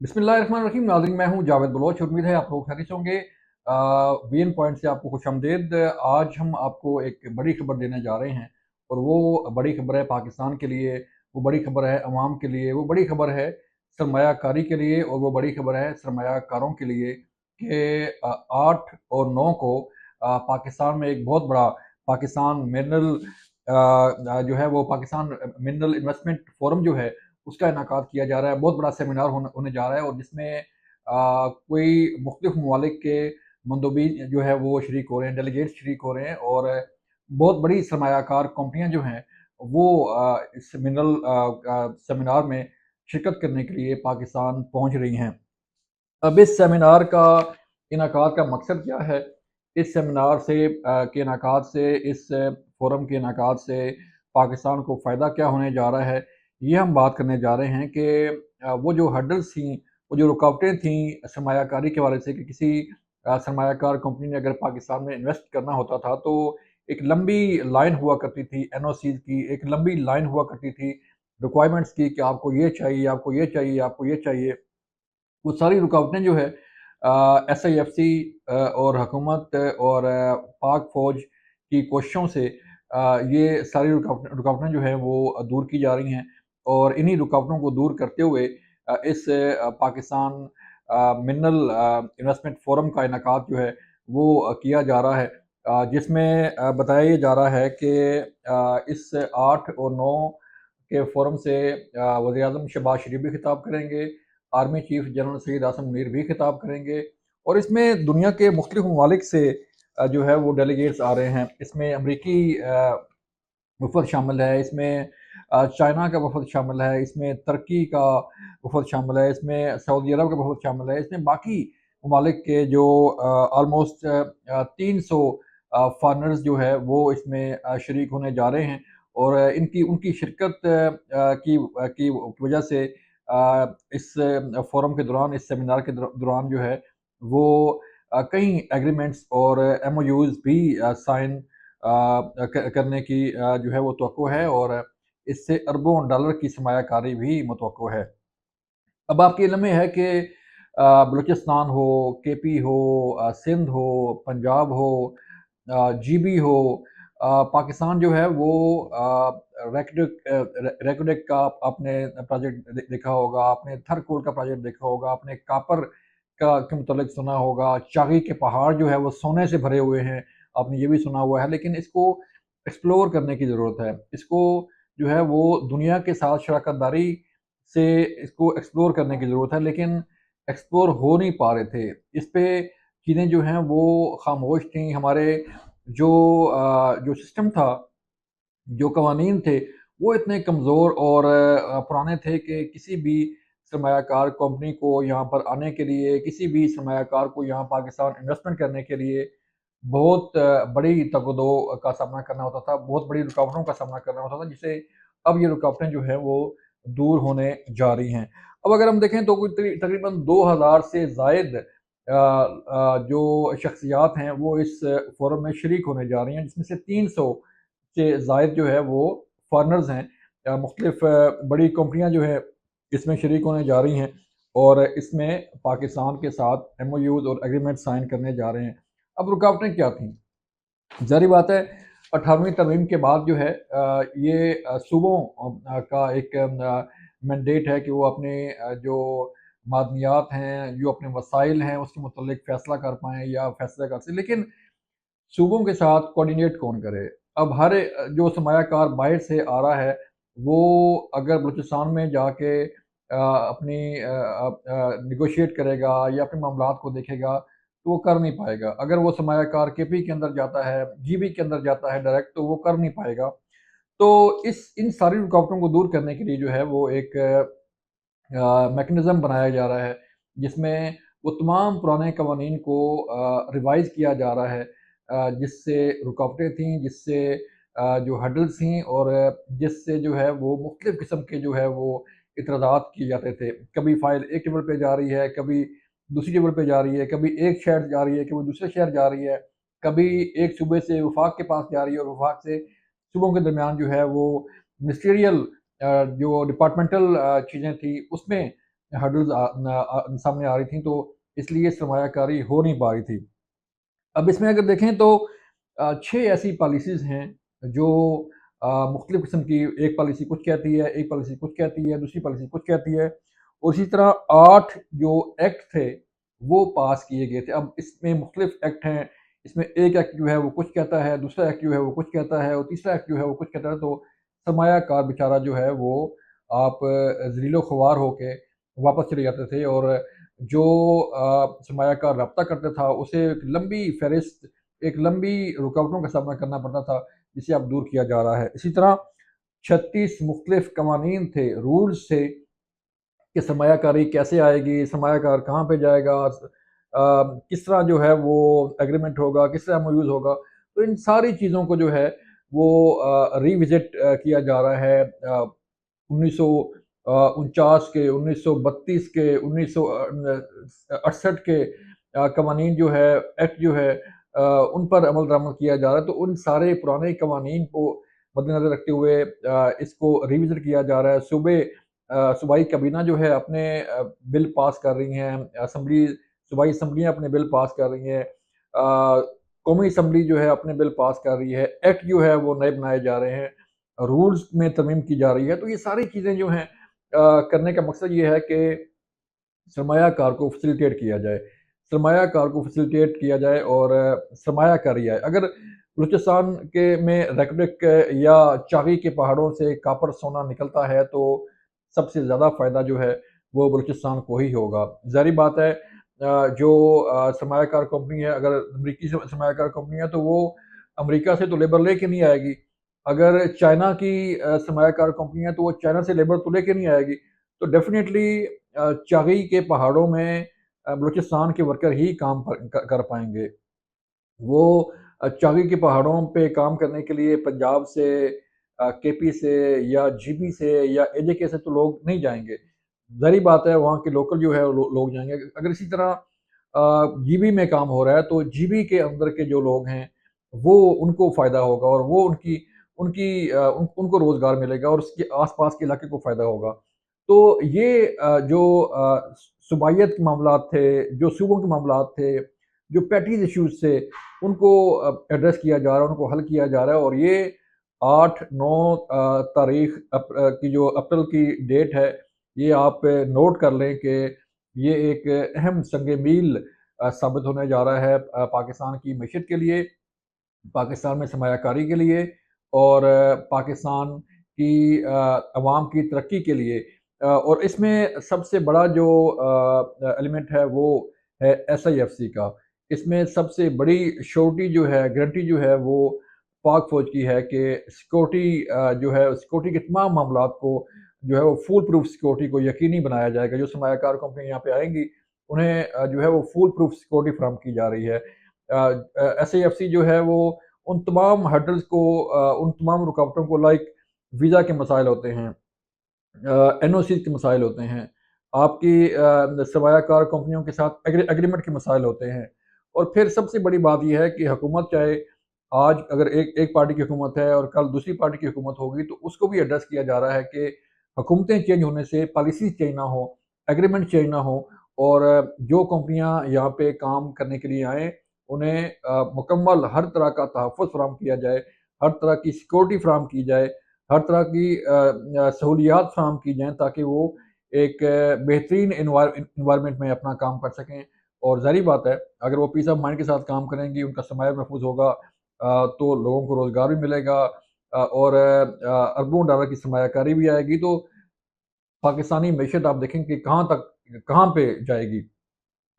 बिस्मिल्लाहिर्रहमानिर्रहीम। नाज़रीन, मैं हूं जावेद बलोच। उम्मीद है आप लोग खैरियत से होंगे। वीएन पॉइंट से आपको खुशामदीद। आज हम आपको एक बड़ी खबर देने जा रहे हैं और वो बड़ी खबर है पाकिस्तान के लिए, वो बड़ी खबर है अवाम के लिए, वो बड़ी खबर है सरमायाकारी के लिए और वो बड़ी खबर है सरमायाकारों के लिए कि 8 और 9 को पाकिस्तान में एक बहुत बड़ा पाकिस्तान मिनरल जो है वो पाकिस्तान मिनरल इन्वेस्टमेंट फोरम जो है उसका इनेकाद किया जा रहा है। बहुत बड़ा सेमिनार होने जा रहा है और जिसमें कोई मुख्तलिफ ममालिक के मंदोबीन जो है वो शरीक हो रहे हैं, डेलीगेट्स शरीक हो रहे हैं और बहुत बड़ी सरमायाकार कंपनियां जो हैं वो इस मिनरल सेमिनार में शिरकत करने के लिए पाकिस्तान पहुंच रही हैं। अब इस सेमिनार का इनेकाद का मकसद क्या है? इस सेमिनार से के इनेकाद से, इस फोरम के इनेकाद से पाकिस्तान को फ़ायदा क्या होने जा रहा है, ये हम बात करने जा रहे हैं कि वो जो हर्डल्स थीं, वो जो रुकावटें थीं सरमायाकारी के हवाले से कि किसी सरमायाकार कंपनी ने अगर पाकिस्तान में इन्वेस्ट करना होता था तो एक लंबी लाइन हुआ करती थी एनओसीज़ की, एक लंबी लाइन हुआ करती थी रिक्वायरमेंट्स की कि आपको ये चाहिए, आपको ये चाहिए, आपको ये चाहिए। वो सारी रुकावटें जो है एसआईएफसी और हुकूमत और पाक फ़ौज की कोशिशों से ये सारी रुकावटें जो हैं वो दूर की जा रही हैं और इन्हीं रुकावटों को दूर करते हुए इस पाकिस्तान मिनरल इन्वेस्टमेंट फोरम का इनेकाद जो है वो किया जा रहा है, जिसमें बताया ये जा रहा है कि इस 8 और 9 के फोरम से वज़ीर आज़म शहबाज शरीफ भी खिताब करेंगे, army chief general Syed Asim Munir भी खिताब करेंगे और इसमें दुनिया के मुख्तलिफ ममालिक से जो है वो डेलीगेट्स आ रहे हैं। इसमें अमरीकी वफ़द शामिल है, इसमें चाइना का वफ़द शामिल है, इसमें तुर्की का वफ़द शामिल है, इसमें सऊदी अरब का वफ़द शामिल है, इसमें बाकी ममालिक के जो ऑलमोस्ट 300 फ़ॉरेनर्स जो है वो इसमें शरीक होने जा रहे हैं और इनकी उनकी शिरकत की वजह से इस फोरम के दौरान, इस सेमिनार के दौरान जो है वो कई एग्रीमेंट्स और एमओयूज़ भी साइन करने की जो है वो तवक्को है और इससे अरबों डॉलर की सरमायाकारी भी मुतवक्को है। अब आपके इल्म में है कि बलूचिस्तान हो, केपी हो, सिंध हो, पंजाब हो, जीबी हो, पाकिस्तान जो है वो रेकोडेक का आपने प्रोजेक्ट देखा होगा, आपने थरकोल का प्रोजेक्ट देखा होगा, आपने कापर का के मुतल्लिक सुना होगा, चागी के पहाड़ जो है वो सोने से भरे हुए हैं, आपने ये भी सुना हुआ है। लेकिन इसको एक्सप्लोर करने की ज़रूरत है। इसको जो है वो दुनिया के साथ शराकत दारी से इसको एक्सप्लोर करने की ज़रूरत है, लेकिन एक्सप्लोर हो नहीं पा रहे थे। इस पे चीज़ें जो हैं वो खामोश थीं। हमारे जो सिस्टम था, जो कवानीन थे, वो इतने कमज़ोर और पुराने थे कि किसी भी सरमायाकार कंपनी को यहाँ पर आने के लिए, किसी भी सरमायाकार को यहाँ पाकिस्तान इन्वेस्टमेंट करने के लिए बहुत बड़ी तग-ओ-दो का सामना करना होता था, बहुत बड़ी रुकावटों का सामना करना होता था, जिससे अब ये रुकावटें जो हैं वो दूर होने जा रही हैं। अब अगर हम देखें तो कोई तकरीबन 2000 से ज़ायद जो शख्सियात हैं वो इस फ़ोरम में शरीक होने जा रही हैं, जिसमें से 300 से ज़ायद जो है वो फ़ॉरेनर्स हैं। मुख्तलिफ़ बड़ी कंपनियाँ जो हैं इसमें शरीक होने जा रही हैं और इसमें पाकिस्तान के साथ एमओयूज़ और एग्रीमेंट साइन करने जा रहे हैं। अब रुकावटें क्या थीं? ज़ाहिर बात है 18वीं तरमीम के बाद जो है ये सूबों का एक मैंडेट है कि वो अपने जो मादनियात हैं, जो अपने वसाइल हैं, उसके मुतल्लिक फ़ैसला कर पाएँ या फ़ैसला कर सकें। लेकिन सूबों के साथ कोऑर्डिनेट कौन करे? अब हर जो सरमायाकार बाहर से आ रहा है, वो अगर बलूचिस्तान में जाके अपनी नेगोशिएट करेगा या अपने मामलात को देखेगा, तो वो कर नहीं पाएगा। अगर वो सरमायाकार केपी के अंदर जाता है, जीबी के अंदर जाता है डायरेक्ट, तो वो कर नहीं पाएगा। तो इस इन सारी रुकावटों को दूर करने के लिए जो है वो एक मैकेनिज़्म बनाया जा रहा है, जिसमें वो तमाम पुराने कवानीन को रिवाइज़ किया जा रहा है, जिससे रुकावटें थीं, जिससे जो हर्डल्स थीं और जिससे जो है वो मुख्तलिफ़ किस्म के जो है वो इतराज़ात किए जाते थे। कभी फ़ाइल एक टेबल पे जा रही है, कभी दूसरी टेबल पे जा रही है, कभी एक शहर जा रही है, कभी दूसरे शहर जा रही है, कभी एक सूबे से वफाक के पास जा रही है और वफाक से सूबों के दरमियान जो है वो मिनिस्टीरियल जो डिपार्टमेंटल चीज़ें थी उसमें हर्डल्स सामने आ रही थी, तो इसलिए सरमाया कारी हो नहीं पा रही थी। अब इसमें अगर देखें तो 6 ऐसी पॉलिसीज़ हैं जो मुख्तलिफ़ किस्म की, एक पॉलिसी कुछ कहती है, एक पॉलिसी कुछ कहती है, दूसरी पॉलिसी कुछ कहती है, और इसी तरह 8 जो एक्ट थे, वो पास किए गए थे। अब इसमें मुख्तलिफ़ एक्ट हैं, इसमें एक एक्ट जो है वो कुछ कहता है, दूसरा एक्ट जो है वो कुछ कहता है, और तीसरा एक्ट जो है वो कुछ कहता है। तो सरमायाकार बेचारा जो है वो आप ज़लील-ओ-ख़वार होके वापस चले जाते थे, और जो सरमायाकार रब्ता करता था उसे एक लंबी फ़हरिस्त, एक लंबी रुकावटों का सामना करना पड़ता था, जिसे अब दूर किया जा रहा है। इसी तरह 36 मुख्तलिफ़ कवानीन थे, रूल्स थे कि सरमायाकारी कैसे आएगी, सरमायाकार कहाँ पे जाएगा, किस तरह जो है वो एग्रीमेंट होगा, किस तरह एमओयूज़ होगा। तो इन सारी चीज़ों को जो है वो रिविज़िट किया जा रहा है 1949 के, 1932 के, 1968 के कवानीन जो है, एक्ट जो है, उन पर अमल दरामद किया जा रहा है। तो उन सारे पुराने कवानीन को मद्देनज़र रखते हुए इसको रिविज़िट किया जा रहा है। सूबाई काबीना जो है अपने बिल पास कर रही हैं, सूबाई असम्बलियाँ अपने बिल पास कर रही हैं, कौमी असम्बली जो है अपने बिल पास कर रही है, एक्ट जो है वो नए बनाए जा रहे हैं, रूल्स में तरमीम की जा रही है। तो ये सारी चीज़ें जो हैं करने का मकसद ये है कि सरमायाकार को फैसिलिटेट किया जाए, सरमायाकार को फैसिलिटेट किया जाए और सरमायाकारी आए। अगर बलूचिस्तान के में रैकबिक या चागी के पहाड़ों से कॉपर सोना निकलता है, तो सबसे ज़्यादा फ़ायदा जो है वो बलूचिस्तान को ही होगा। ज़ाहिर बात है जो सरमायाकार कंपनी है, अगर अमरीकी सरमायाकार कंपनी है, तो वो अमेरिका से तो लेबर लेके नहीं आएगी। अगर चाइना की सरमायाकार कंपनी है, तो वो चाइना से लेबर तो लेके नहीं आएगी। तो डेफ़िनेटली चागी के पहाड़ों में बलूचिस्तान के वर्कर ही काम कर पाएँगे। वो चागी के पहाड़ों पे काम करने के लिए पंजाब से, केपी से या जीबी से या एजेके से तो लोग नहीं जाएँगे। ज़ाहिर बात है वहाँ के लोकल जो है लोग जाएँगे। अगर इसी तरह जीबी में काम हो रहा है, तो जीबी के अंदर के जो लोग हैं, वो उनको फ़ायदा होगा, और वो उनकी उनकी उनको रोज़गार मिलेगा, और उसके आस-पास के इलाके को फ़ायदा होगा। तो ये जो सूबाइयत के मामलात थे, जो सूबों के मामलात थे, जो पैटीज़ इश्यूज़ थे, उनको एड्रेस किया जा रहा है, उनको हल किया जा रहा है, और ये 8-9 तारीख़ की जो अप्रैल की डेट है, ये आप नोट कर लें कि ये एक अहम संग-ए-मील साबित होने जा रहा है पाकिस्तान की मईशत के लिए, पाकिस्तान में सरमायाकारी के लिए, और पाकिस्तान की अवाम की तरक्की के लिए। और इसमें सबसे बड़ा जो एलिमेंट है वो है एसआईएफसी का। इसमें सबसे बड़ी श्योरिटी जो है, गारंटी जो है वो पाक फ़ौज की है कि सिक्योरिटी जो है, सिक्योरिटी के तमाम मामलात को जो है वो फूल प्रूफ सिक्योरिटी को यकीनी बनाया जाएगा। जो सरमायाकार कंपनी यहाँ पे आएँगी, उन्हें जो है वो फूल प्रूफ सिक्योरिटी फराहम की जा रही है। एसआईएफसी जो है वो उन तमाम हर्डल्स को, उन तमाम रुकावटों को, लाइक वीज़ा के मसाइल होते हैं, एनओसी के मसाइल होते हैं, आपकी सरमायाकार कंपनियों के साथ एग्रीमेंट के मसाइल होते हैं, और फिर सबसे बड़ी बात ये है कि हुकूमत चाहे आज अगर एक एक पार्टी की हुकूमत है और कल दूसरी पार्टी की हुकूमत होगी, तो उसको भी एड्रेस किया जा रहा है कि हुकूमतें चेंज होने से पॉलिसीज़ चेंज ना हो, एग्रीमेंट चेंज ना हो, और जो कंपनियां यहाँ पे काम करने के लिए आएँ, उन्हें मुकम्मल हर तरह का तहफ़्फ़ुज़ फराहम किया जाए, हर तरह की सिक्योरिटी फराहम की जाए, हर तरह की सहूलियात फराहम की जाएँ, ताकि वो एक बेहतरीन एनवायरनमेंट में अपना काम कर सकें। और ज़ाहिर बात है, अगर वो पीस ऑफ माइंड के साथ काम करेंगी, उनका सरमाया महफूज़ होगा, तो लोगों को रोज़गार भी मिलेगा, और अरबों डॉलर की सरमायाकारी भी आएगी, तो पाकिस्तानी मईशत आप देखेंगे कि कहाँ पे जाएगी।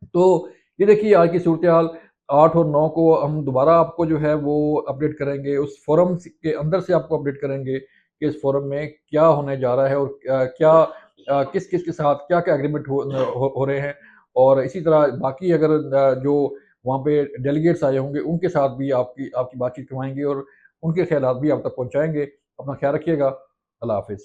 तो ये देखिए आज की सूरत-ए-हाल, 8 और 9 को हम दोबारा आपको जो है वो अपडेट करेंगे, उस फ़ोरम के अंदर से आपको अपडेट करेंगे कि इस फ़ोरम में क्या होने जा रहा है, और क्या किस-किस के साथ क्या-क्या एग्रीमेंट हो रहे हैं। और इसी तरह बाकी अगर जो वहाँ पे डेलीगेट्स आए होंगे, उनके साथ भी आपकी आपकी बातचीत करवाएँगे, और उनके ख़यालात भी आप तक पहुँचाएँगे। अपना ख़्याल रखिएगा। अल्लाह हाफ़िज़।